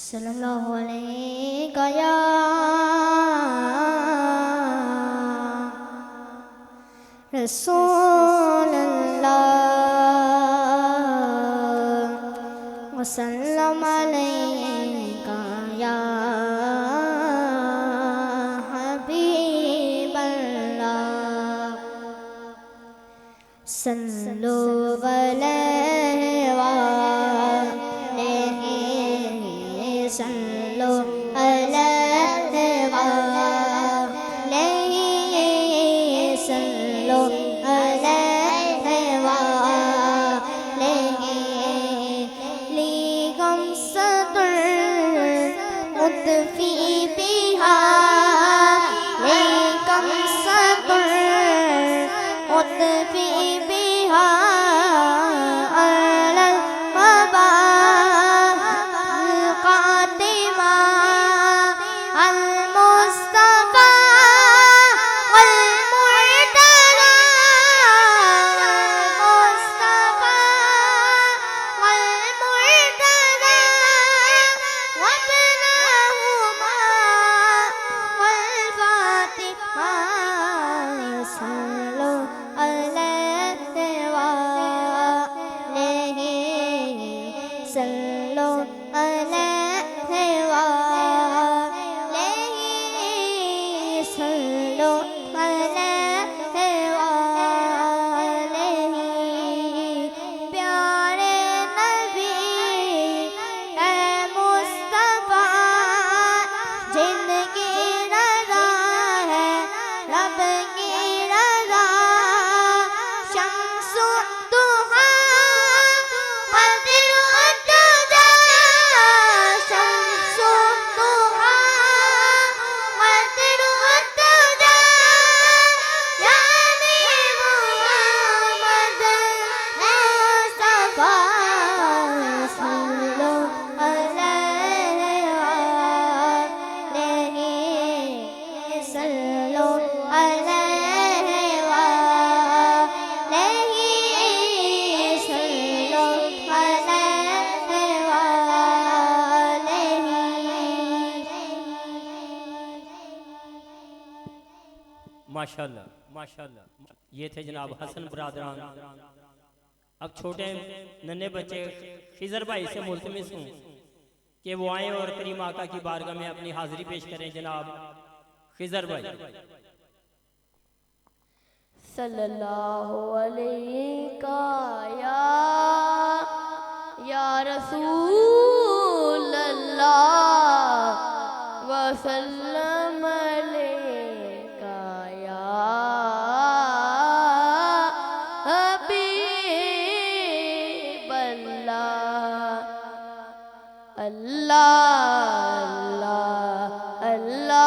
सल्लल्लाहु अलैहि या रसूल अल्लाह वसल्लम अलैका या हबीब अल्लाह सल्लल्लाहु माशाल्लाह माशाल्लाह। ये थे जनाब हसन बरादरान। अब छोटे नन्हे बच्चे खिजर भाई से मुल्तमिस हूँ कि वो आए और करीम आका की बारगाह में अपनी हाजिरी पेश करें। जनाब खिजर भाई। सल्लल्लाहु अलैहि या रसूल अल्लाह वसल्लम अलैका या हबीब अल्लाह अल्लाह अल्लाह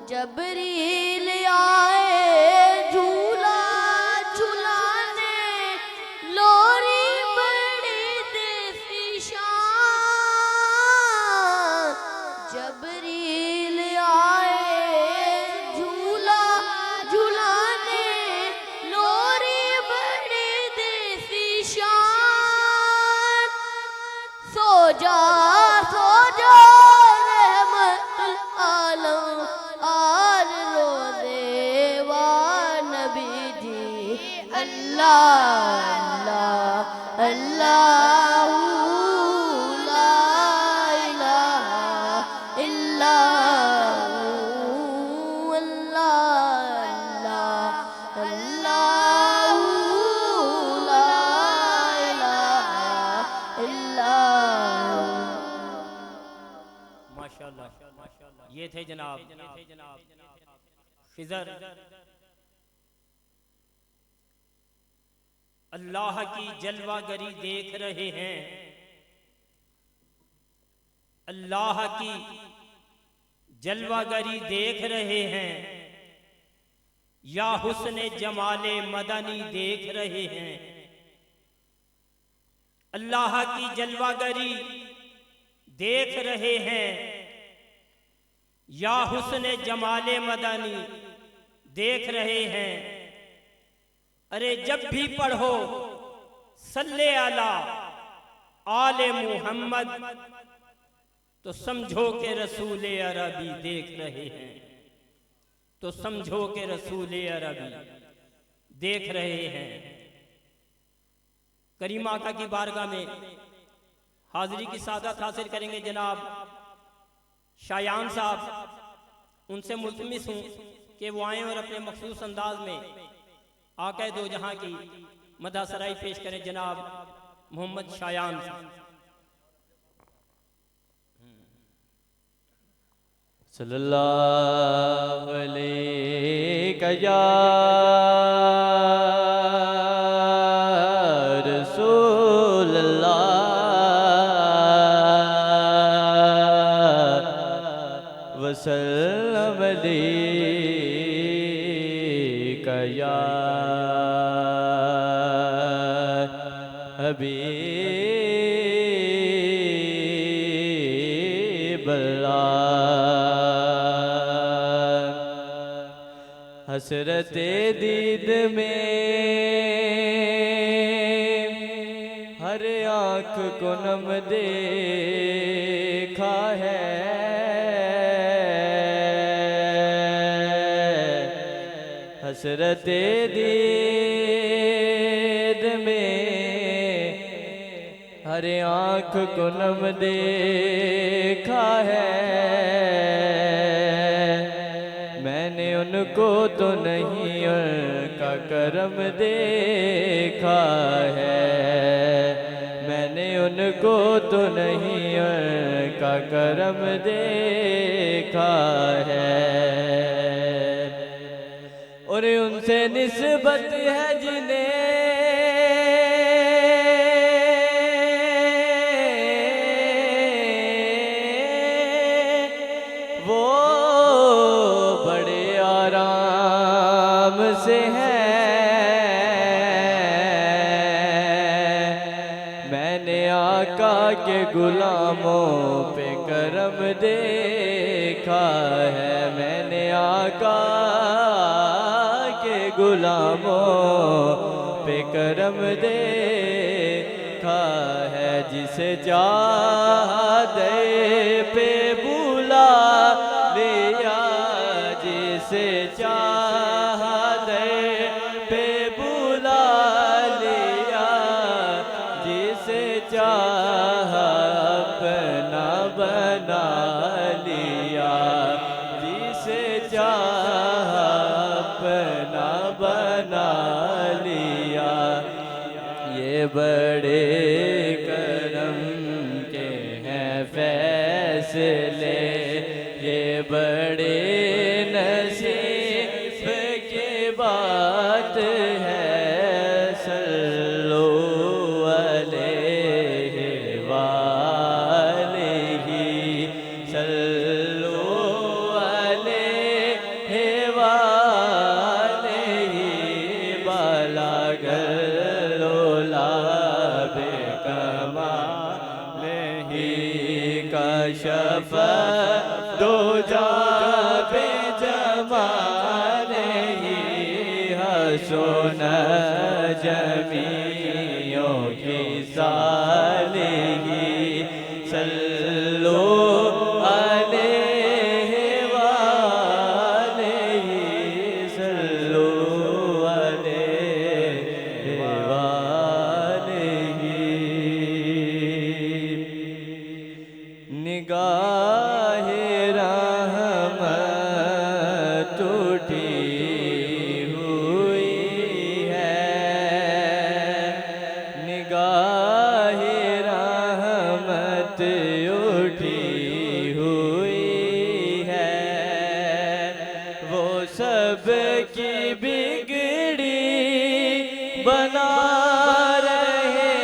जबरील आए झूला झूलाने लोरी बड़ी देसी शान। जबरील आए झूला झूलाने लोरी बड़ी देसी शान। सो जा रहमत माशाल्लाह ये थे जनाब खिजर अल्लाह की जलवागरी देख रहे हैं, अल्लाह की जलवागरी देख रहे हैं, या हुस्ने जमाले मदनी देख रहे हैं। अल्लाह की जलवागरी देख रहे हैं, या हुस्ने जमाले मदनी देख रहे हैं। अरे जब भी पढ़ो सल्ले अला आले मुहम्मद, तो समझो के रसूल अरबी देख रहे हैं, तो समझो के रसूल अरबी देख रहे हैं। करीम आका की बारगाह में हाजिरी की सादत हासिल करेंगे जनाब शायान साहब। उनसे मुल्तमिस हूँ कि वो आएँ और अपने मखसूस अंदाज में आका दो जहां की मदा सराई पेश करें जनाब मोहम्मद शायान साहब। सल्लल्लाहु अलैहि या रसूल अल्लाह वसल्लम अलैका या हबीब अल्लाह। हसरते दीद में हर आँख को नम देखा है, हसरते दीद में हर आँख को नम देखा है। मैंने उनको तो नहीं उनका करम देखा है, मैंने उनको तो नहीं उनका करम देखा है। और उनसे निस्बत है जिन्हें वो बड़े आराम से है। मैंने आका के गुलामों पे करम देखा है, मैंने आका के गुलामों पे करम देखा है। जिसे चाहते पे बुला लिया, जिसे चाहते पे बुला लिया, जिसे चाह अपना बना लिया, जिसे चाह अपना बना लिया। ये बड़े करम के हैं फैसले, ये बड़े नसीब की बात है। सल्लो अलैहि वालिही, सल्लो अलैहि वालिही। बालागलोला बेकमालिही, कशफ दो जाबे जमालिही। हसन जमियों की सालिही, सल्लो अलैहि वालिही, सल्लो अलैहि वालिही। निगाहे सब की बिगड़ी बना रहे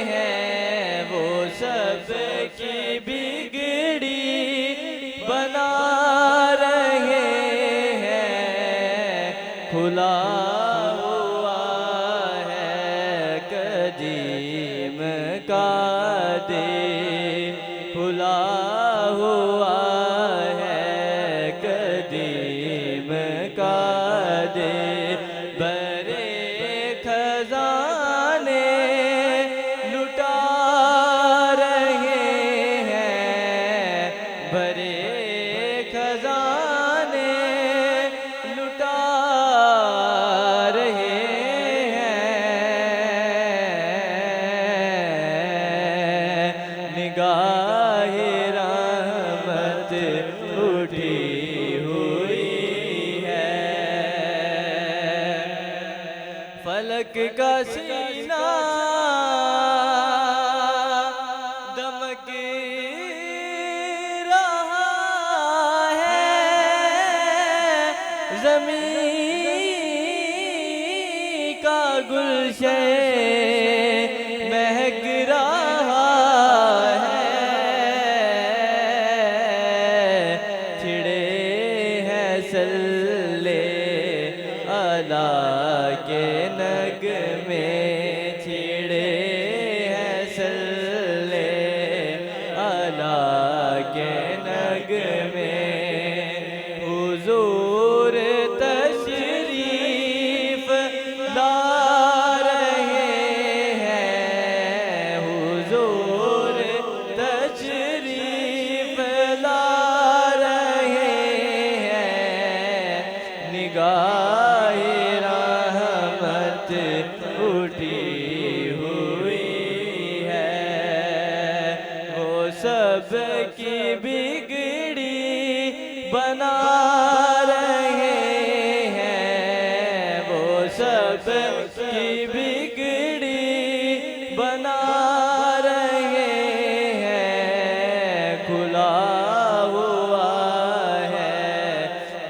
हैं, वो सब की बिगड़ी बना रहे हैं। खुला हुआ है कदीम का दीन, खुला हुआ है कदीम का दीन। बड़े खजाने लुटा रहे हैं, बड़े खजाने लुटा रहे हैं। निगाहे रहमत उठी हुई है, फलक का सीना दमक रहा है, ज़मीं का गुलशन महक रहा है। छिड़े हैं सल्ले अला के नगमे, छिड़े हैं सल्ले अला के नगमे। हुजूर तशरीफ ला रहे हैं, हुजूर तशरीफ ला रहे हैं। निगाहे रहमत उठी हुई है, वो सब की बिगड़ी बना रहे हैं, वो सब की बिगड़ी बना रहे हैं। खुला हुआ है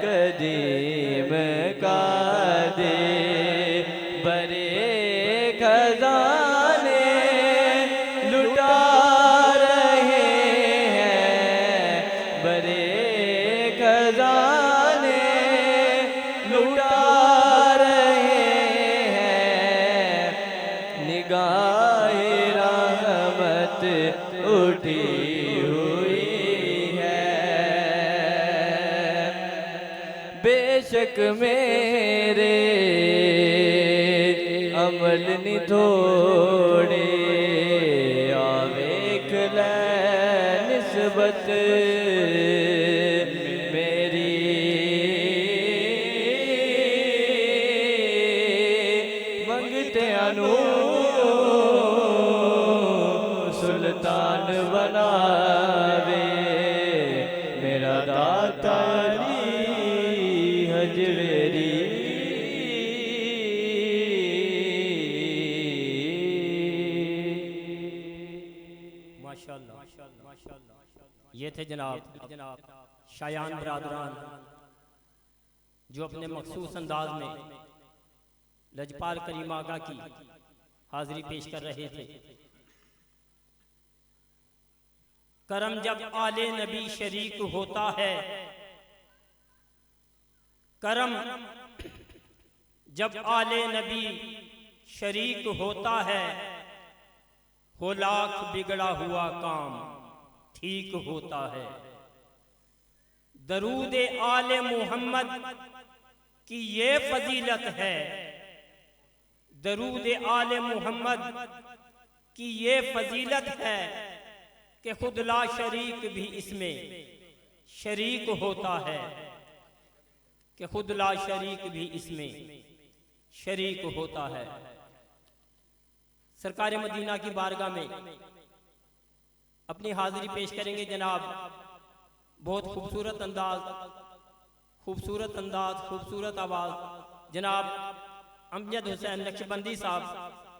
कदीम का दीन, बड़े खजाने लुटा रहे हैं, बड़े खजाने लुटा रहे हैं। निगाहे रहमत उठी हुई है, बेशक मेरे अमल नि थोड़े, आवेख ले निस्बत मेरी। मंगते अनु सुल्तान बनावे, मेरा दाता अली हजवेरी। माशाअल्लाह, ये थे जनाब शायान बरादरान जो अपने मखसूस अंदाज में लजपाल करीम आगा की हाजिरी पेश कर रहे थे। करम जब आले नबी शरीक होता है, करम जब आले नबी शरीक होता है, हो लाख बिगड़ा हुआ काम ठीक होता है। दरूद आले मोहम्मद की ये फजीलत है, दरूद आले मोहम्मद की ये फजीलत है कि खुद ला शरीक भी इसमें शरीक होता है, कि खुद ला शरीक भी इसमें शरीक होता है। सरकार मदीना की बारगाह में अपनी हाजिरी पेश करेंगे जनाब। बहुत खूबसूरत अंदाज, खूबसूरत अंदाज, खूबसूरत आवाज़ जनाब अमजद हुसैन नक्शबंदी साहब,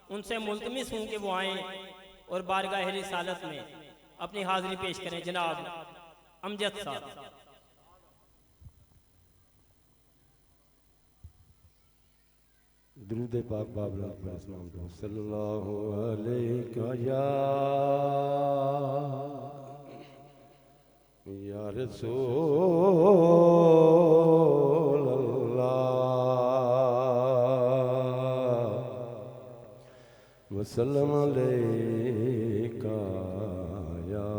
उनसे मुल्तमिस हूँ कि वो आएँ और बारगाह रिसालत में अपनी हाजिरी पेश करें। जनाब अमजद साहब। दरूद पाक बाबरा पर इस्लाम दो सल्लल्लाहु अलैहि या रसूल अल्लाह वसल्लम अलैका या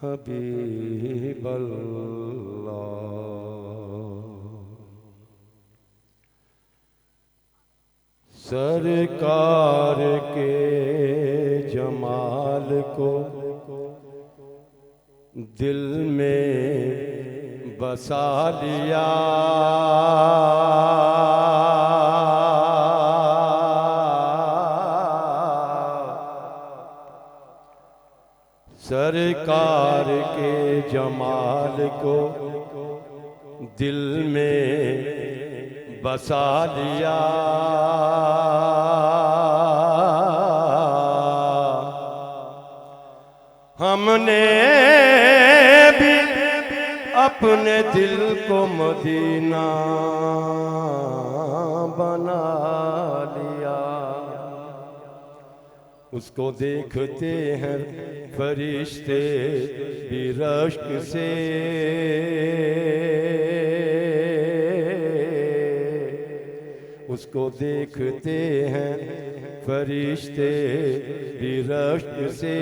हबीब अल्लाह। सरकार के जमाल को दिल में बसा लिया, सरकार के जमाल को दिल में बसा लिया। हमने भी अपने दिल को मदीना बना लिया। उसको देखते हैं फरिश्ते भी रश्क से, उसको देखते हैं फरिश्ते भी रश्क से।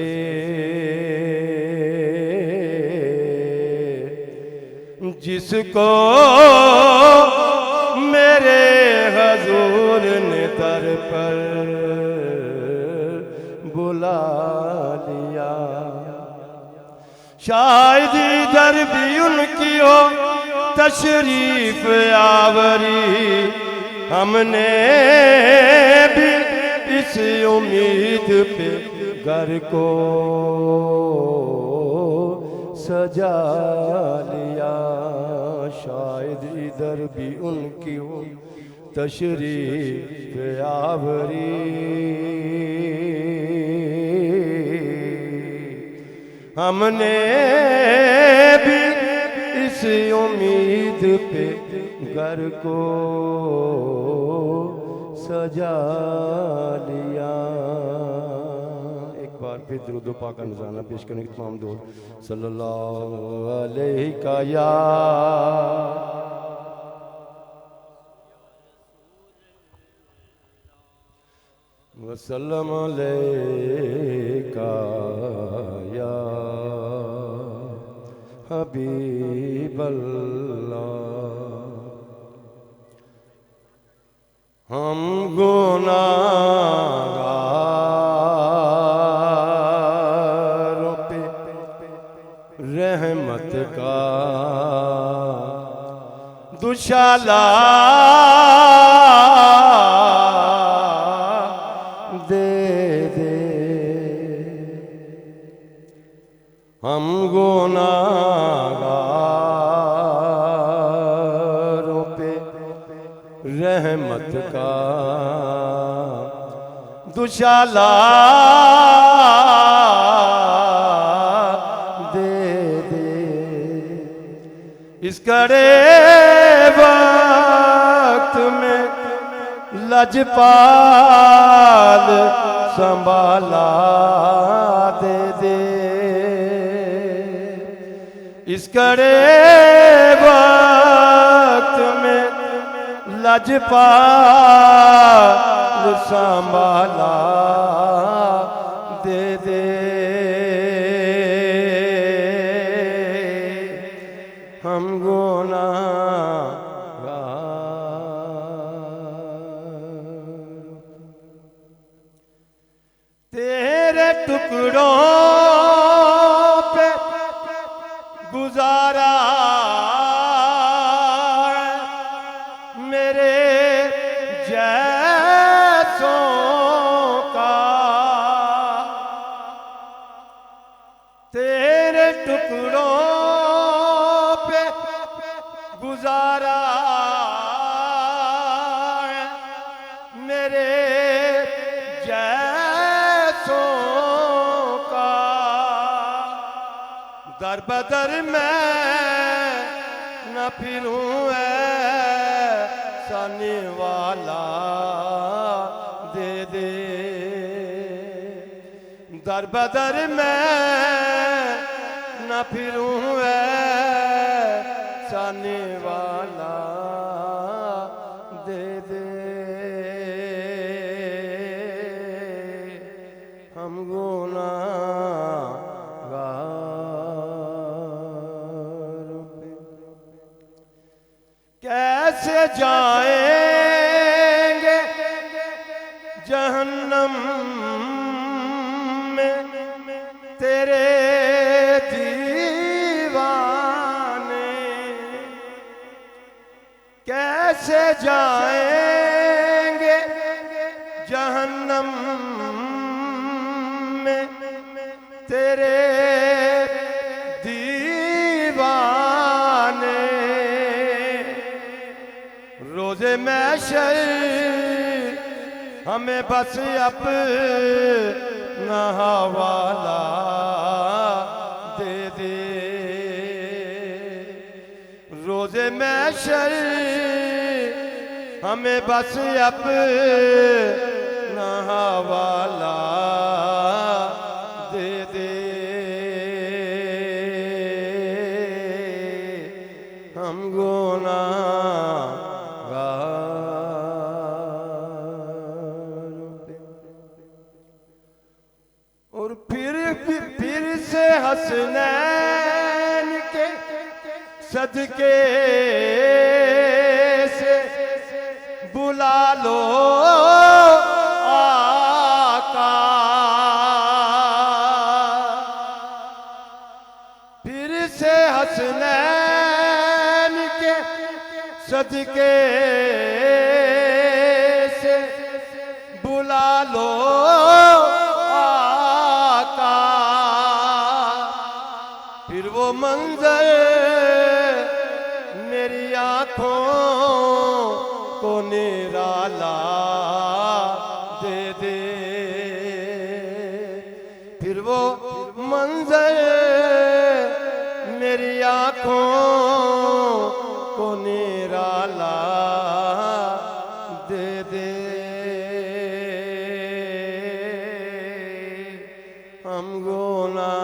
जिसको मेरे हजूर ने दर पर बुला लिया, शायद इधर भी उनकी हो तशरीफ आवरी। हमने भी इस उम्मीद पे घर को सजा लिया, शायद इधर भी उनकी हो तशरीफ आवरी। हमने भी इस उम्मीद पे घर को सजा लिया। एक बार फिर दुरूद पाक का नज़राना पेश करने के तमाम दोस्त सल्लल्लाहु अलैहि या वसल्लम अलैका या हबीब अल्लाह। हम गुनाहगारों पे रहमत का दुशाला दे दे। हम गुनाहगारों पे रहमत का दुशाला दे दे। इस कड़े वक्त में लजपाल संभाला दे दे। इस कड़े वक्त में लजपाल संभाला दे दे। हम गुनाहगार तेरे टुकड़ों पे गुजारा मेरे जैसों का। तेरे टुकड़ों पे गुजारा मेरे जैसों का। दर बदर मैं न फिरूं साने वाला दे दे। दर बदर मैं न फिरूं साने वाला दे दे। हम गुनाहगार पे कैसे जाएंगे जहन्नम में तेरे दीवाने। कैसे जाएंगे जहन्नम में तेरे दीवाने। रोज़े महशर हमें बस अपना हवाला दे दे। रोज़े महशर हमें बस अपना हवाला दे दे। हम गुनाहगार पे और फिर से हसनैन के सदके से बुला लो आका। फिर से हसनैन के सदके से बुला लो आका। फिर वो मंजर मेरी आँखों को निराला दे दे। फिर वो मंजर मेरी आँखों को निराला दे दे। हम गुनाहगार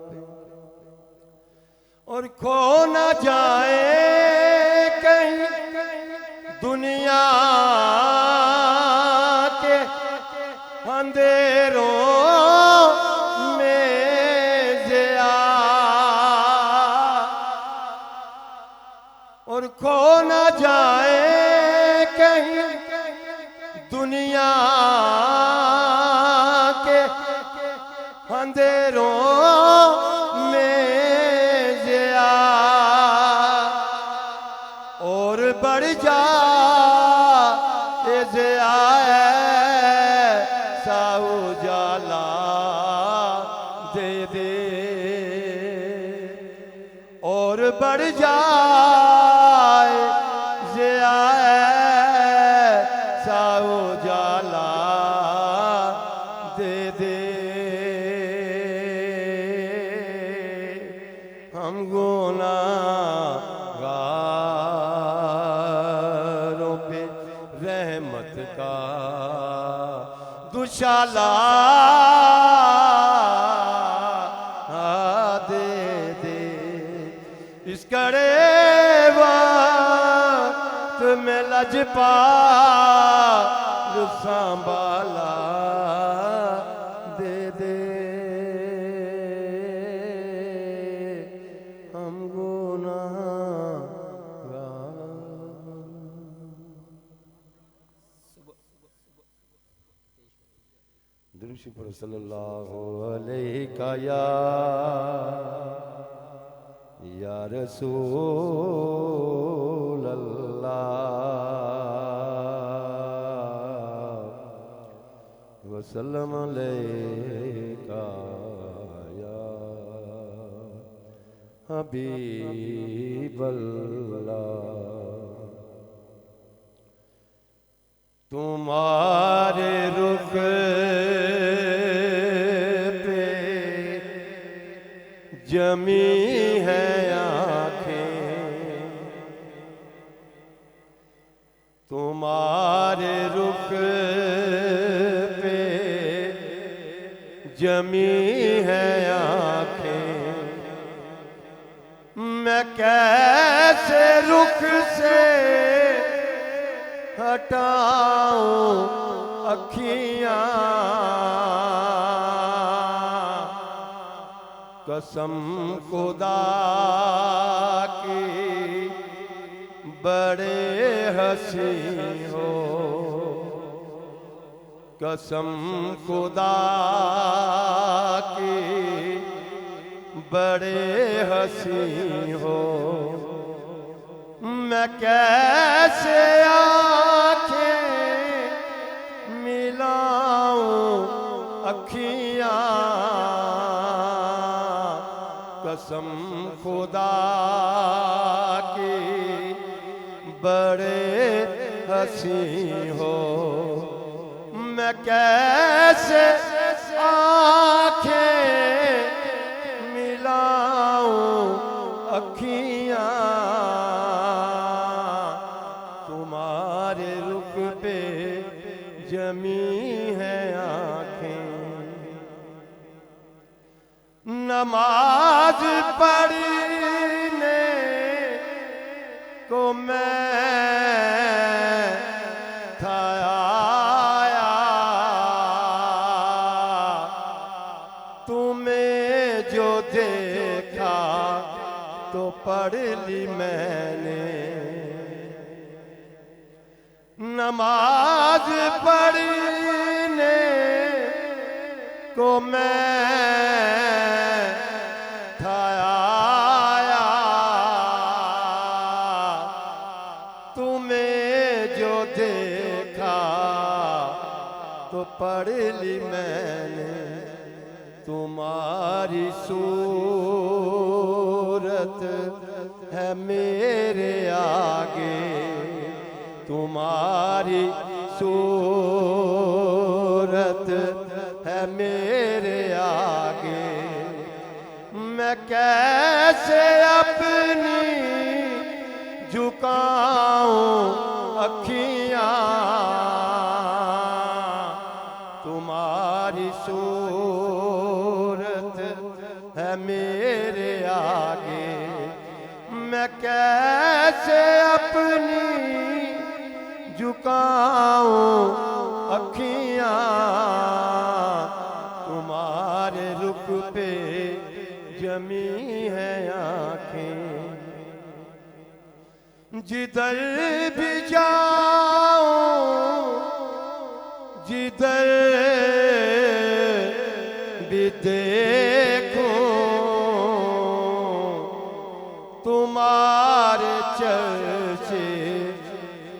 पे और खो न जाए कहीं दुनिया के अंधेरों में ज़िया। और खो न जाए कहीं दुनिया के अंधेरों में ज़िया। और बढ़ जा ज़िया सा उजाला दे दे। और बढ़ जाए ज़िया सा उजाला दे दे। हम गुनाहगारों पे रहमत का दुशाला दे दे। इस कड़े वक्त में लजपाल संभाला दे दे। हम दरूद पर सल्लल्लाहु अलैहि या रसूल अल्लाह वसल्लम अलैका या हबीब अल्लाह। तुम्हारे रुख पे जमी है जमी है आंखें, मैं कैसे रुख से हटाऊं अखियां। कसम खुदा की बड़े हंसी हो, कसम खुदा की बड़े हंसी हो। मैं कैसे आंखें मिलाऊं अखियां, कसम खुदा की बड़े हंसी हो। मैं कैसे आंखें मिलाऊं अखियां, तुम्हारे रुख पे जमी है आंखें। नमाज पढ़ने को मैं था आया, तुम्हें जो देखा तो पढ़ ली मैंने। नमाज पढ़ने को मैं था आया, तुम्हें जो देखा तो पढ़ ली मैंने। तुम्हारी सूरत है मेरे आगे, तुम्हारी सूरत है मेरे आगे। मैं कैसे अपनी झुकाऊं अखियां, तुम्हारी सूरत है मेरे आगे। मैं कैसे अपनी झुकाऊं अखियां, तुम्हारे रुख पे जमी है आंखें। जिधर भी जाऊं, जिधर भी देखूं, तुम्हारे चर्चे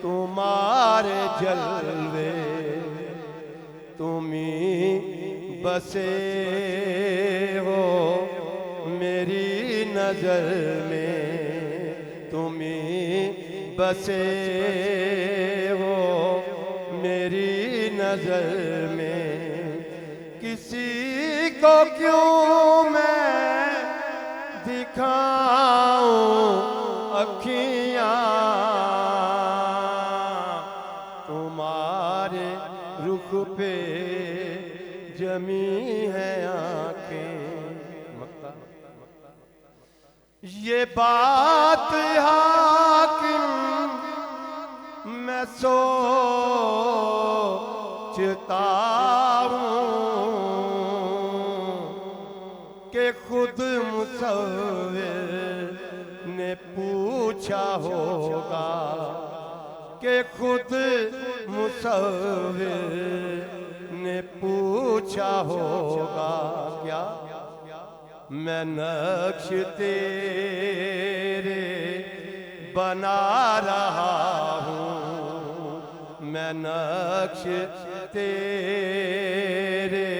तुम्हारे जलवे। तुम्ही बसे हो मेरी नजर में, तुम्ही बसे हो मेरी नजर में। किसी को क्यों मैं दिखाऊं अखियां, तुम्हारे रुख पे जमी है आंखें। ये बात हाकिम मैं सोचता हूँ कि खुद मुसव्विर ने पूछा होगा, कि खुद मुसव्विर ने पूछा होगा। क्या मैं नक्श तेरे बना रहा हूँ, मैं नक्श तेरे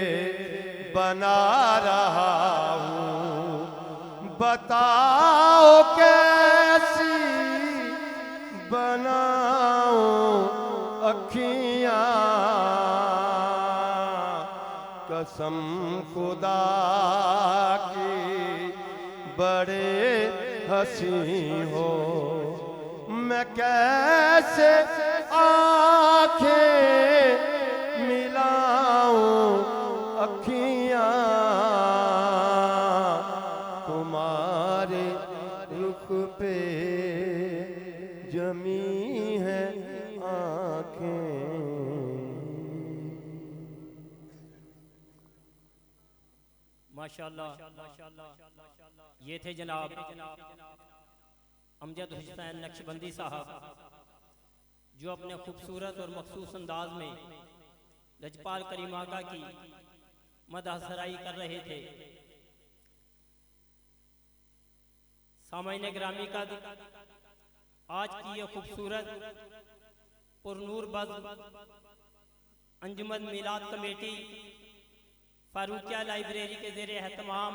बना रहा हूँ। बताओ कैसी बनाऊं अखियां, कसम खुदा की बड़े हंसी हो। मैं कैसे आंखें मिलाऊं अखियां, माशाल्लाह। ये थे जनाब अमजद हुसैन नक्शबंदी साहब, जो अपने खूबसूरत और मखसूस अंदाज में लजपाल करीम आका की मदह सराई कर रहे थे। सामाईन ग्रामी का आज की यह खूबसूरत पुरनूर बज़ अंजुमन मिलाद कमेटी फारूकिया लाइब्रेरी के ज़ेरे एहतमाम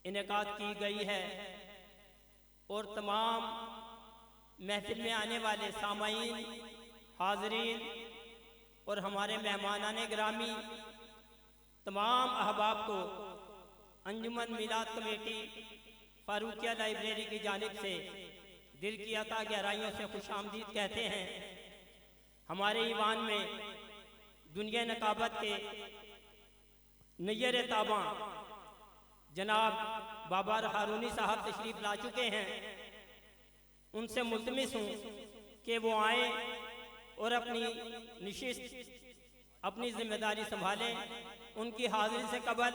इनेकाद की गई है और तमाम महफिल में आने वाले सामाईन, हाज़रीन और हमारे मेहमानाने ग्रामी तमाम अहबाब को अंजुमन मिलाद कमेटी फारूकिया लाइब्रेरी की जानिब से दिल की अता गहराइयों से खुशामदीद कहते हैं। हमारे ईवान में दुनिया नकाबत के नैयर ताबा जनाब बाबर हारूनी साहब तशरीफ ला चुके हैं। उनसे मुल्तमिस हूँ कि वो आए और अपनी निशिस्त, अपनी जिम्मेदारी संभालें। उनकी हाजिरी से कबल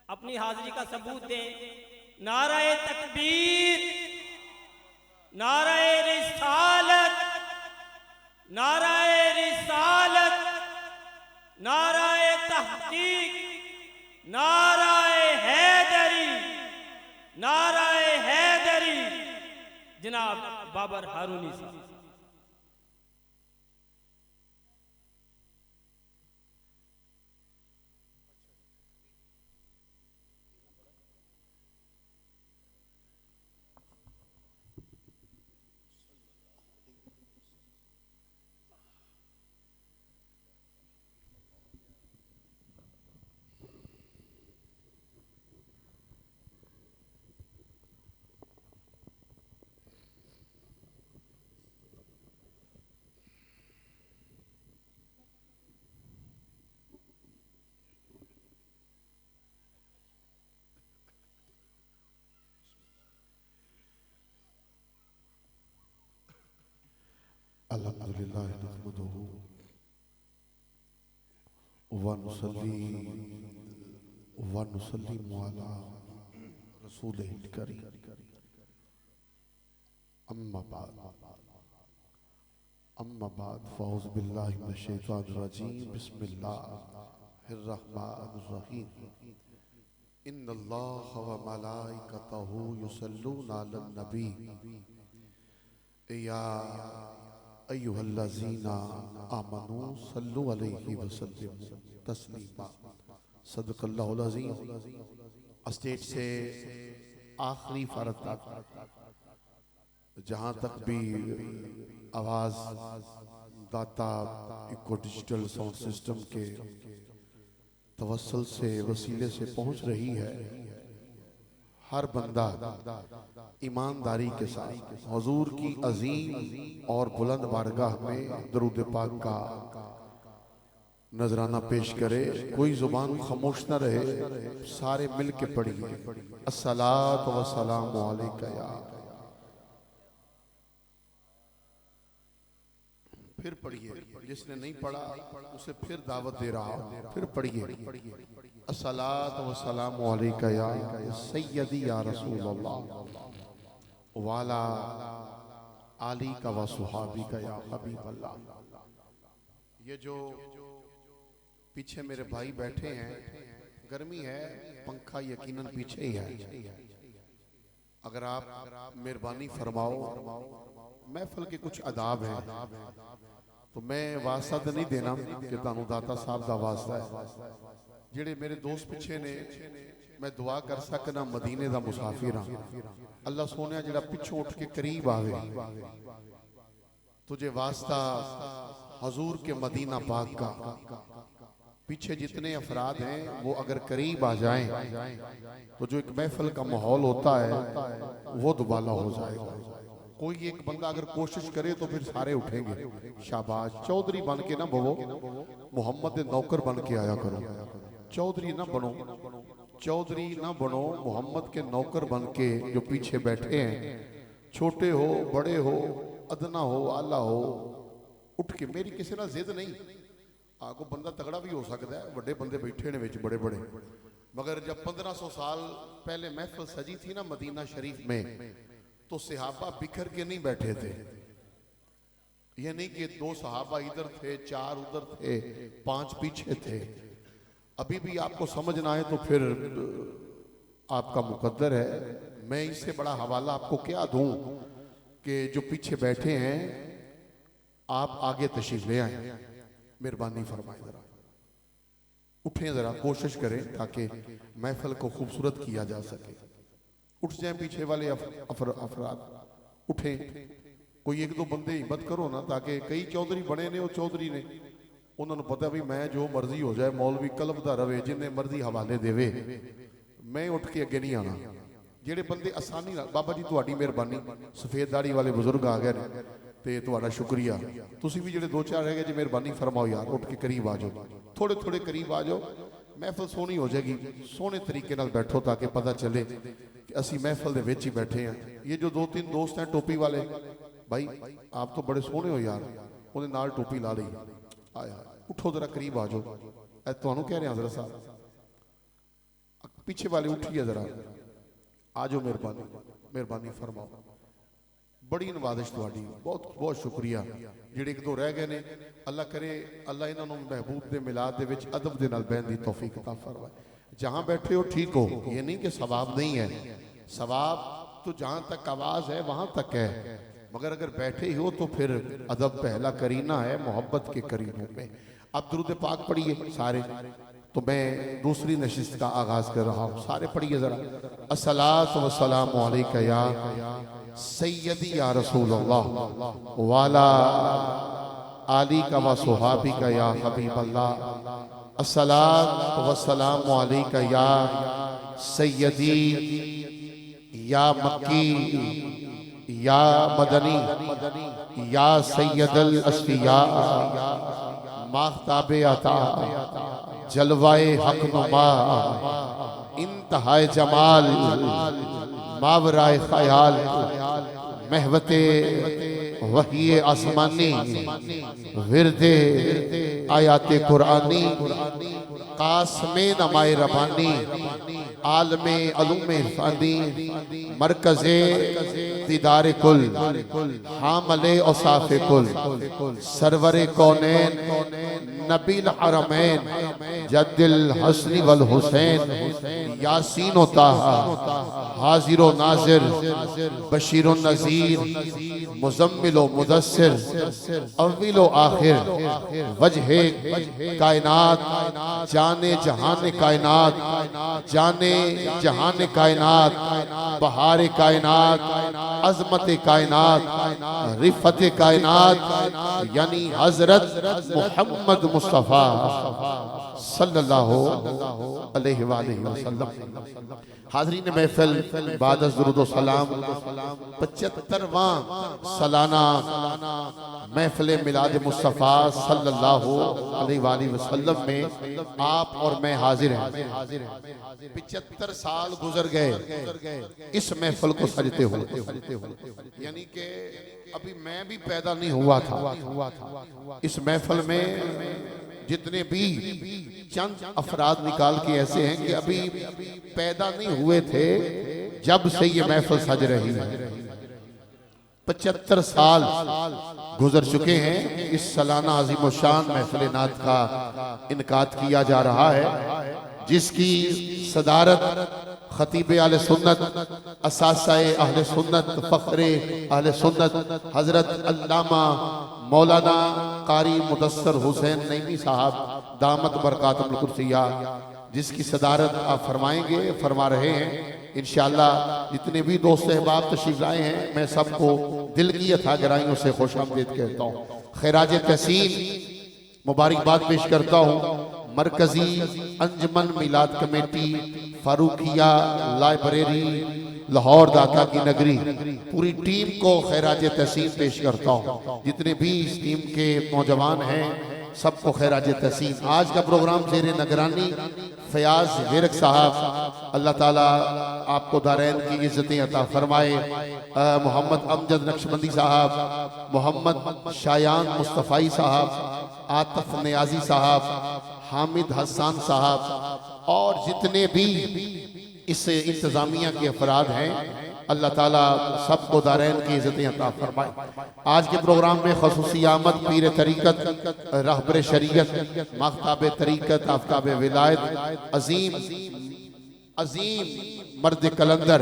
अपनी हाजिरी का सबूत दें। नाराए तकबीर, नाराए रिसालत, नाराए रिसालत, नाराए तहकीक, नाराए हैदरी, नाराए हैदरी। जनाब बाबर हारूनी साहब। अल्हम्दुलिल्लाह नहमदुहु व नुसल्लिमु अला रसूलिहिल करीम। अम्मा बाद फ़अऊज़ु बिल्लाहि मिनश शैतानिर रजीम। बिस्मिल्लाहिर रहमानिर रहीम। इन्नल्लाह व मलाइकतहु युसल्लूना अलन नबी या अय्युहल्लज़ीना आमनू सल्लु अलैहि वसल्लिमु तस्लीमा। सदक़ल्लाहुल अज़ीम। स्टेज से आखिरी फ़र्द तक जहाँ तक भी आवाज़ दाता इको डिजिटल साउंड सिस्टम के तवस्सुल से वसीले से पहुँच रही है, हर बंदा ईमानदारी के साथ हुजूर की अजीम और बुलंद बारगाह में दरूद पाक का नजराना पेश करे। कोई जुबान खामोश न रहे, सारे मिल के पढ़िए अस्सलातु वस्सलामु अलैका या। फिर पढ़िए, जिसने नहीं पढ़ा उसे फिर दावत दे रहा हूं, फिर पढ़िए अस्सलातु वस्सलामु अलैका या सय्यदी या रसूल अल्लाह वाला आली का व सुहाबी का या हबीब अल्लाह। ये जो पीछे मेरे भाई बैठे हैं, गर्मी है, पंखा यकीनन पीछे ही है। अगर आप मेहरबानी फरमाओ, महफिल के कुछ आदाब हैं, तो मैं वास्ता तो नहीं देना कि तानू दाता साहब का वास्ता है। जेड़े मेरे दोस्त पिछे ने, मैं दुआ कर सकना मदीने का मुसाफिर हाँ। अल्लाह सोने जेड़ा पिछों उठ के करीब आवे, तुझे वास्ता हजूर के मदीना पाक का। पीछे जितने अफराद हैं वो अगर करीब आ जाएं तो जो एक महफिल का माहौल होता है वो दुबाला हो जाएगा। कोई एक बंदा अगर कोशिश करे तो फिर सारे उठेंगे। शाबाश। चौधरी बन के ना बवो, मोहम्मद के नौकर बन के आया करो। चौधरी ना बनो, चौधरी ना बनो, मोहम्मद के नौकर बन के जो पीछे बैठे हैं, छोटे हो बड़े हो, अदना हो आला हो, उठ के, मेरी किसी ना जिद नहीं, आगो बंदा तगड़ा भी हो सकता है, बड़े बंदे बैठे ने विच बड़े बड़े, मगर जब 1500 साल पहले महफिल सजी थी ना मदीना शरीफ में, तो सहाबा बिखर के नहीं बैठे थे। ये नहीं कि 2 सहाबा इधर थे, 4 उधर थे, 5 पीछे थे। अभी भी आपको समझ ना आए तो फिर आपका मुकद्दर है। मैं इससे बड़ा हवाला आपको क्या दूं कि जो पीछे बैठे हैं आप आगे तशरीफ ले आए, मेहरबानी फरमाए, जरा उठें, जरा कोशिश करें ताकि महफिल को खूबसूरत किया जा सके। उठ जाएं पीछे वाले अफराद, उठें, कोई 1-2 बंदे हिम्मत करो ना, ताकि कई चौधरी बने ने, वो चौधरी ने उन्होंने पता भी मैं जो मर्जी हो जाए, मौलवी कलबदा रवे, जिन्हें मर्जी हवाले देवे, मैं उठ के अगे नहीं आना। जेडे बंदे आसानी नाल, बाबा जी तुहाडी मेहरबानी, सफेद दाढ़ी वाले बुजुर्ग आ गए ने ते तुहाडा शुक्रिया। तुसी भी जेडे 2-4 रह गए जी, मेहरबानी फरमाओ यार, उठ के करीब आ जाओ, थोड़े थोड़े करीब आ जाओ, महफिल सोहनी हो जाएगी। सोहने तरीके नाल बैठो ताकि पता चले कि असी महफिल दे विच ही बैठे हैं। ये जो 2-3 दोस्त हैं टोपी वाले, भाई आप तो बड़े सोहने हो यार, उन्हें नाल टोपी ला ली, आया उठो जरा करीब आ जाओ, तुहानू कह रहे हजरत साहब, पीछे वाले उठिए जरा, आ जाओ, मेहरबानी मेहरबानी फरमाओ। बड़ी नवाजिश तुहाडी, बहुत बहुत शुक्रिया। जेडे 1-2 रह गए ने, अल्लाह करे अल्लाह इन्होंने महबूब दे मिलाद दे विच अदब दे नाल बहन दी तौफीक अता फरमाए। जहां बैठे हो ठीक हो, ये नहीं कि सवाब नहीं है, सवाब तो जहां तक आवाज है वहां तक है, मगर अगर बैठे ही हो तो फिर अदब पहला करीना है मोहब्बत के करीनों में। अब दुरूद पाक पढ़िए सारे, तो मैं दूसरी नशिस्त का आगाज कर रहा हूँ, सारे पढ़िए जरा। अस्सलातु वस्सलामु अलैका या सैयदी या रसूल अल्लाह वाला आली का व सुहाबी का या हबीब अल्लाह। अस्सलातु वस्सलामु अलैका या सैयदी या मक्की या मदनी या सैयदल अस्फिया माख्ताबे अता जलवाए हक नुमा इंतहाए जमाल मावराए ख्याल महवते वही आसमानी विरदे आयाते कुरानी कासमे नमाए रबानी आलमे अलूमे फानी मरकजे दीदार कुल हामले औसाफे कुल सरवरे कौनैन नबील हरमैन जद्दिल हसनी वल हुसैन यासीन ताहा हाजिर नाजिर बशीर नजीर मुजम्मिल मुदस्सिर अव्विल आखिर वजहे कायनात जाने जहान कायनात जाने जहान कायनात बहार कायनात अजमत कायनात रिफत कायनात यानी हजरत मोहम्मद मुस्तफ़ा सल्लल्लाहु अलैहि वसल्लम। हाज़रीन महफिल बाद दुरूद सलाम 75वां सालाना महफिल मिलाद मुस्तफ़ा सल्लल्लाहु अलैहि वसल्लम में आप और मैं हाजिर हैं। 75 साल गुजर गए इस महफिल को सजते हुए, यानी कि अभी मैं भी पैदा नहीं हुआ था। इस महफिल में जितने भी चंद अफराद निकाल के ऐसे हैं कि अभी पैदा नहीं हुए थे जब से ये महफिल सज रही है। 75 साल गुजर चुके हैं। इस सालाना अजीम शान महफिल नात का इनकाद किया जा रहा है, जिसकी सदारत खतीब अहले सुन्नत असासाए अहले सुन्नत फ़ख्रे अहले सुन्नत हजरत अल्लामा मौलाना कारी मुदस्सर हुसैन नईमी साहब दामत बरकातुल कुर्सिया, जिसकी सदारत आप फरमाएंगे, फरमा रहे हैं इंशाअल्लाह। जितने भी दोस्त अहबाब तशरीफ लाए हैं, मैं सबको दिल की अथा गहराइयों से खुशामदीद कहता हूँ। खैराज तहसीन मुबारकबाद पेश करता हूँ मरकजी अंजमन मिलाद कमेटी फारूकिया लाइब्रेरी लाहौर दाता की नगरी, पूरी टीम को खैराज तहसीन पेश करता हूँ। जितने भी इस टीम के नौजवान हैं सबको खैराज तहसीन। आज का प्रोग्राम ज़ेरे निगरानी फयाज वेरक साहब, अल्लाह ताला आपको दारैन की इज्जतें अता फरमाए। मोहम्मद अमजद नक्शबंदी साहब, मोहम्मद शायान मुस्तफ़ाई साहब, आतिफ नियाजी साहब, हामिद हसन साहब और जितने भी इस इंतजामिया के अफराद हैं, अल्लाह ताला सबको दारैन की इज़्ज़तें अता फरमाए। आज के प्रोग्राम में खसूसी आमद पीर तरीक़त, रहबर शरीयत, माख्ताब तरीक़त, आफ्ताब विलायत, अजीम मर्द कलंदर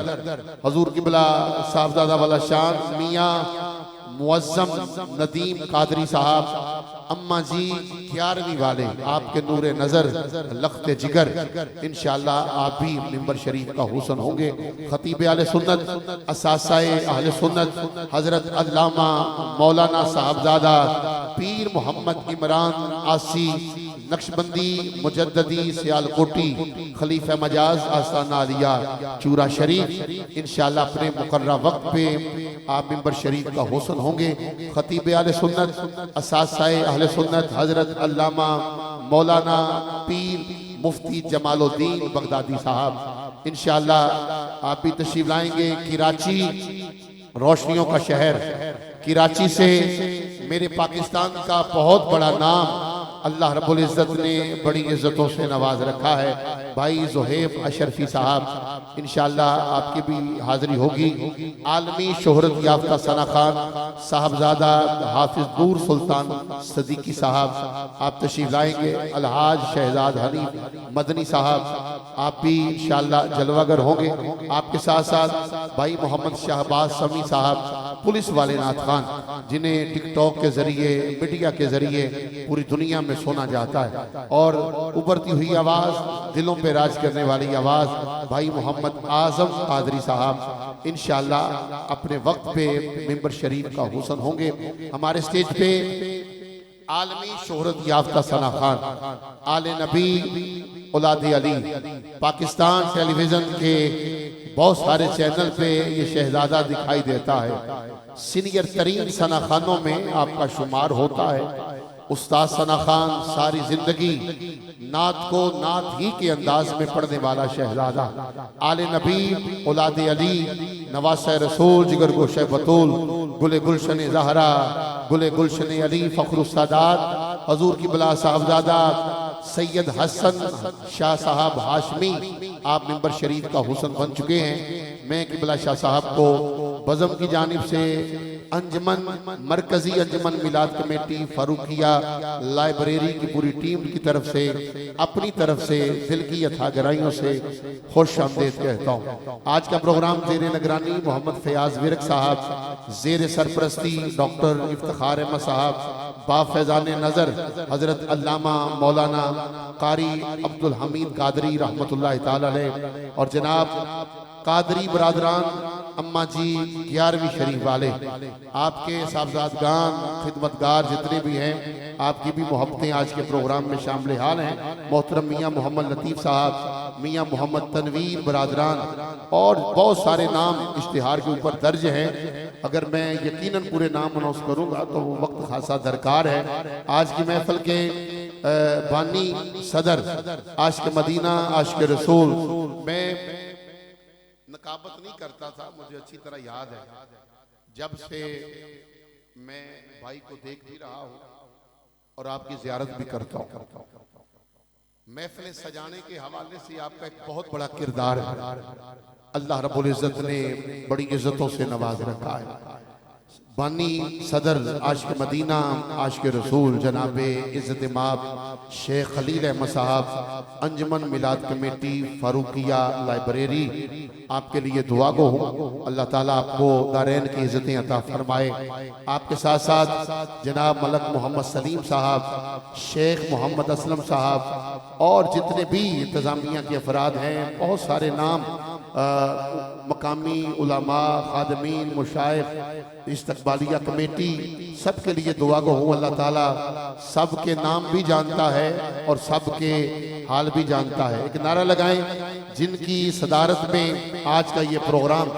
हजूर किबला साहबजादा वाला शान मियाँ मुअज़्ज़म नदीम कादरी साहब, अम्मा जी 11वीं वाले, आपके नूरे नज़र लख्ते जिगर, इंशाअल्लाह आप भी मिंबर शरीफ का हुसन होंगे। खतीब आले सुन्नत, असासाए अहले सुन्नत हजरत अल्लामा मौलाना साहबजादा पीर मोहम्मद इमरान आसी नक्शबंदी मुजद्ददी सियालकोटी खलीफा मजाज आस्ताना आलिया चूरा शरीफ, इंशाअल्लाह अपने मुकर्रर वक्त पे आप मिंबर शरीफ का हुसन होंगे। खतीब आले सुन्नत, असासाए अहले सुन्नत हजरत अल्लामा मौलाना पीर मुफ्ती जमालुद्दीन बगदादी साहब, इंशाअल्लाह आप भी तशरीफ लाएंगे। कराची रोशनियों का शहर, कराची से मेरे पाकिस्तान का बहुत बड़ा नाम अल्लाह रब्बुल इज़्ज़त ने बड़ी इज़्ज़तों से नवाज रखा है। भाई ज़ुहैब अशरफी साहब, इंशाअल्लाह आपकी भी हाज़िरी होगी। आलमी शोहरत याफ्ता सना खान साहबजादा हाफिज नूर सुल्तान सदीकी साहब, आप तशरीफ लाएंगे। अलहाज शहजाद हनीफ मदनी साहब, आप भी इंशाअल्लाह जलवागर होंगे। आपके साथ साथ भाई मोहम्मद शहबाज समी साहब, पुलिस वाले नाथ खान, जिन्हें टिकटॉक के जरिए, मीडिया के जरिए पूरी दुनिया में सुना जाता है, और उभरती हुई आवाज, दिलों पे राज करने वाली आवाज भाई मोहम्मद आजम कादरी साहब, इंशाअल्लाह अपने वक्त पे मिंबर शरीफ का हुसन होंगे। हमारे स्टेज पे आलमी शोहरत याफ्ता सना खान, आले नबी औलाद अली, पाकिस्तान टेलीविजन के बहुत सारे चैनल पे ये शहजादा दिखाई देता है। सीनियर तरीन सना खानों में आपका शुमार होता है। उस्ताद सना खान सारी जिंदगी नात को नात ही के अंदाज में पढ़ने वाला शहजादा, आले नबी औलाद अली, नवासे रसूल, जिगर गोशे बतूल, गुले गुलशन ज़हरा, गुले गुलशन अली, फ़ख्रुस सादात हजूर की बला साहबजादा सैयद हसन शाह साहब हाशमी, आप मिंबर शरीफ का हुसन बन चुके हैं। मैं किबला शाह साहब को बज़म की जानिब से अंजमन मरकजी अंजमन मिलाद कमेटी फारूकिया लाइब्रेरी की पूरी टीम की तरफ से, अपनी तरफ से दिल की अथा गहराइयों से खुश आमदेद कहता हूँ। आज का प्रोग्राम ज़ेर निगरानी मोहम्मद फयाज विरक साहब, ज़ेर सरपरस्ती डॉक्टर इफ्तिखार अहमद साहब, बाफैजान नज़र हजरत अल्लामा मौलाना कारी अब्दुल हमीद कादरी रहमतुल्लाह ताला अलैह, और जनाब कादरी बरादरान अम्मा जी 11वीं शरीफ वाले, आपके साहबजादगान खिदमतगार जितने भी हैं, आपकी भी मोहब्बतें आज के प्रोग्राम में शामिल हाल हैं। मोहतरम मियाँ मोहम्मद लतीफ़ साहब, मियाँ मोहम्मद तनवीर बरादरान, और बहुत सारे नाम इश्तिहार के ऊपर दर्ज हैं। अगर मैं यकीनन पूरे नाम अनाउंस करूँगा तो वो वक्त खासा दरकार है। आज की महफिल के बानी सदर आशिक मदीना आशिक रसूल, मैं नकाबत नहीं करता था, मुझे अच्छी तरह याद है, जब से मैं भाई को देख भी रहा हूँ और आपकी ज़ियारत भी करता हूँ। महफिल सजाने के हवाले से आपका एक बहुत बड़ा किरदार है। अल्लाह रब्बुल इज़्ज़त ने बड़ी इज़्ज़तों से नवाज रखा है। बानी सदर आशिक मदीना आशिक रसूल जनाबे इज़्ज़त माब शेख खलील अहमद साहब, अंजमन मिलाद कमेटी फारूकिया लाइब्रेरी, आपके लिए दुआ गो हूँ। अल्लाह ताला आपको दारैन की इज़्ज़तें अता फरमाए। आपके साथ साथ जनाब मलक मोहम्मद सलीम साहब, शेख मोहम्मद असलम साहब, और जितने भी इंतज़ामिया के अफराद हैं, बहुत सारे नाम, मकामी उलमा, खादमीन, मुशाइख, इस्तकबालिया कमेटी, सब के लिए दुआ गो हूँ। अल्लाह ताला सब के नाम भी जानता है और सब के हाल भी जानता है। एक नारा लगाएं, जिनकी सदारत में आज का ये प्रोग्राम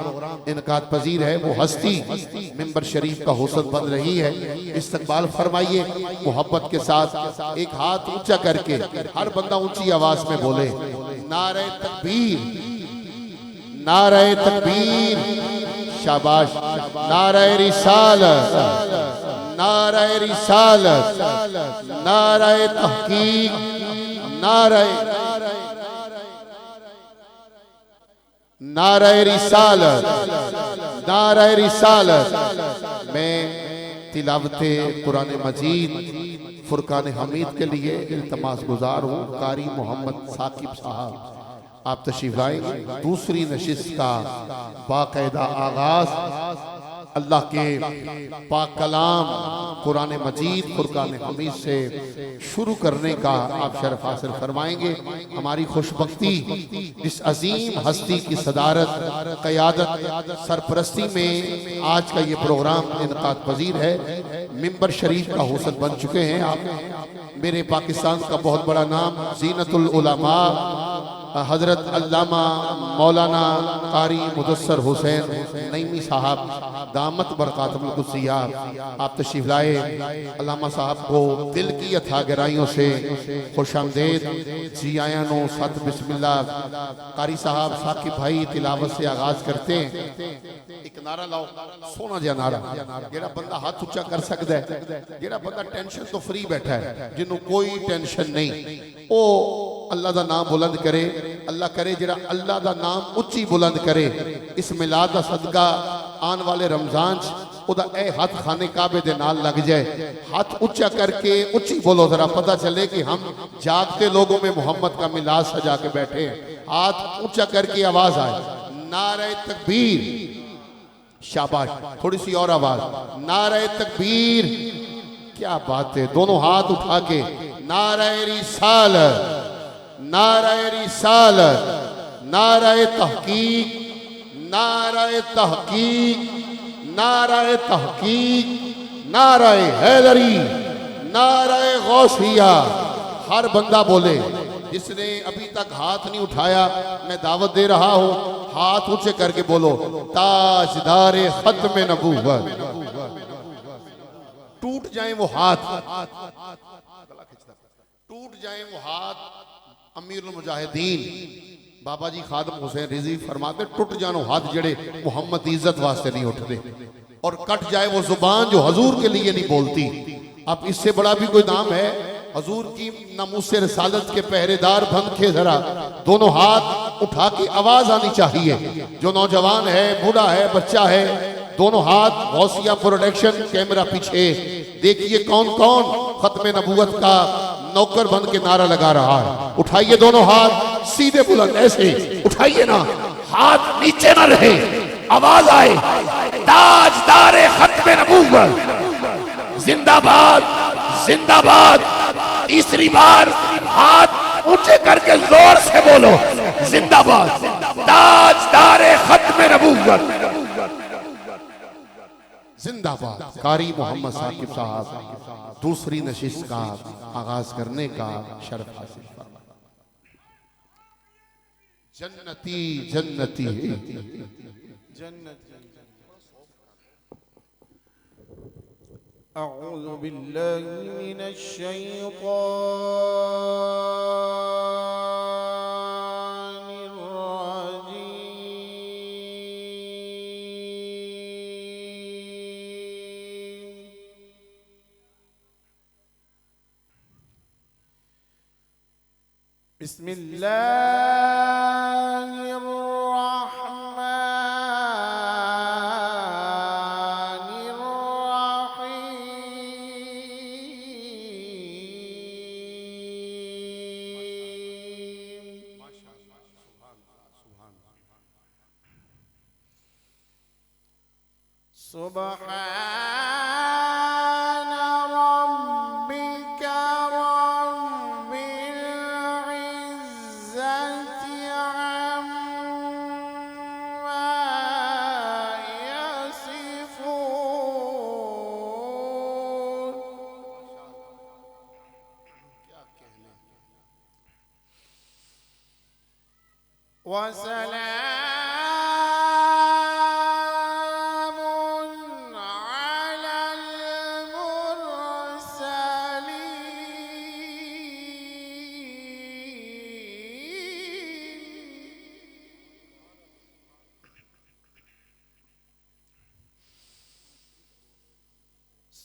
इनकाद पजीर है, वो हस्ती मिंबर शरीफ का हुसन बन रही है। इस्तकबाल फरमाइए मोहब्बत के साथ, एक हाथ ऊंचा करके हर बंदा ऊंची आवाज में बोले, नारे तकबीर, नारे तकबीर, शाबाश, नारे रिसालत, नाराए रिसालत, नाराए तहकीक, नाराए रिसालत, नाराए रिसालत। मैं तिलावते कुरान मजीद फुरकान हमीद के लिए इल्तमास गुजार हूँ। कारी मोहम्मद साकिब साहब आप तशरीफ लाएंगे। दूसरी नशिस्त का बाकायदा आगाज अल्लाह के पाक कलाम कुरान मजीद फुरकान हमीद से शुरू करने का आप शरफ हासिल फरमाएंगे। हमारी खुशबख्ती इस अजीम हस्ती की सदारत, क़यादत, सरपरस्ती में आज का ये प्रोग्राम इनकाद पजीर है। मिंबर शरीफ का हुसन बन चुके हैं आप। मेरे पाकिस्तान का बहुत बड़ा नाम ज़ीनतुल उलमा हजरत अल्लामा मौलाना कारी मुदस्सर हुसैन नईमी साहब दामत बरकातुल कुद्सिया आप तशरीफ लाए। अल्लामा साहब को दिल की अथा गहराइयों से खुशामदेद जी आया नो सत बिस्मिल्लाह। कारी साहब साकिब भाई तिलावत से आगाज करते हैं। एक नारा लाओ, सोना जिहा नारा जेड़ा बंदा हाथ उच्चा कर सकता है, जेड़ा बंदा टेंशन तो फ्री बैठा है, जिन्हों कोई टेंशन नहीं, ओ अल्लाह दा नाम बुलंद करे। अल्लाह करे जेड़ा अल्लाह दा नाम उच्ची बुलंद करे। इस मिलाद दा सदका आने वाले रमजान ओदा ए हाथ खाने काबे दे नाल लग जाए। हाथ ऊंचा करके उच्ची बोलो, जरा पता चले कि हम जागते लोगों में मोहम्मद का मिलाद सजा के बैठे हैं। हाथ ऊंचा करके आवाज आए, नारे तकबीर। शाबाश, थोड़ी सी और आवाज, नारे तकबीर। क्या बात है, दोनों हाथ उठा के नारे रिसालत, नाराए रिसालत, नाराए तहकीक, नाराए तहकीक, नाराए तहकीक, नाराए हैदरी, नाराए गौसिया। हर बंदा बोले। जिसने अभी तक हाथ नहीं उठाया, मैं दावत दे रहा हूं, हाथ ऊंचे करके बोलो, ताजदारे खत्म नबूवत। टूट जाए वो हाथ, टूट जाए वो हाथ। अमीरुल मुजाहिदीन बाबा जी खादम हुसैन रिजवी फरमाते, टूट जानो हाथ जड़े मोहम्मद की इज्जत वास्ते नहीं उठते, और कट जाए वो जुबान जो हजूर के लिए नहीं बोलती। अब इससे बड़ा भी कोई नाम है? हजूर की नामूसे रिसालत के पहरेदार बन के जरा दोनों हाथ उठा के आवाज आनी चाहिए। जो नौजवान है, बूढ़ा है, बच्चा है, दोनों हाथ। गौसिया प्रोडक्शन कैमरा पीछे देखिए कौन कौन खत्म नबूवत का नौकर बन के नारा लगा रहा है। उठाइए दोनों हाथ सीधे बुलंद, ऐसे उठाइए ना, हाथ नीचे ना रहे, आवाज आए, ताजदारे खत्म नबूवत जिंदाबाद, जिंदाबाद। तीसरी बार हाथ ऊंचे करके जोर से बोलो, जिंदाबाद, ताजदारे खत्म नबूवत जिंदाबाद। कारी मोहम्मद साकिब साहब दूसरी नशिस्त का आगाज करने का शर्फ हासिल फरमा। जन्नती जन्नती जन्नती। अऊज़ु बिल्लाहि मिनश शैतानिर रजीम। बिस्मिल्लाहिर्रहमानिर्रहीम। सुब्हान रब्बिका रब्बिल इज्जति अम्मा यसिफून। वसलामुन अलल मुरसलीन।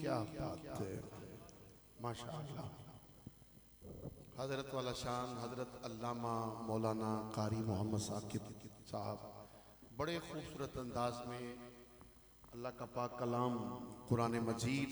क्या बात है माशाअल्लाह. हजरत वाला शान हजरत अल्लामा मौलाना कारी मोहम्मद साकिब साहब बड़े खूबसूरत अंदाज में अल्लाह का पाक कलाम कुरान मजीद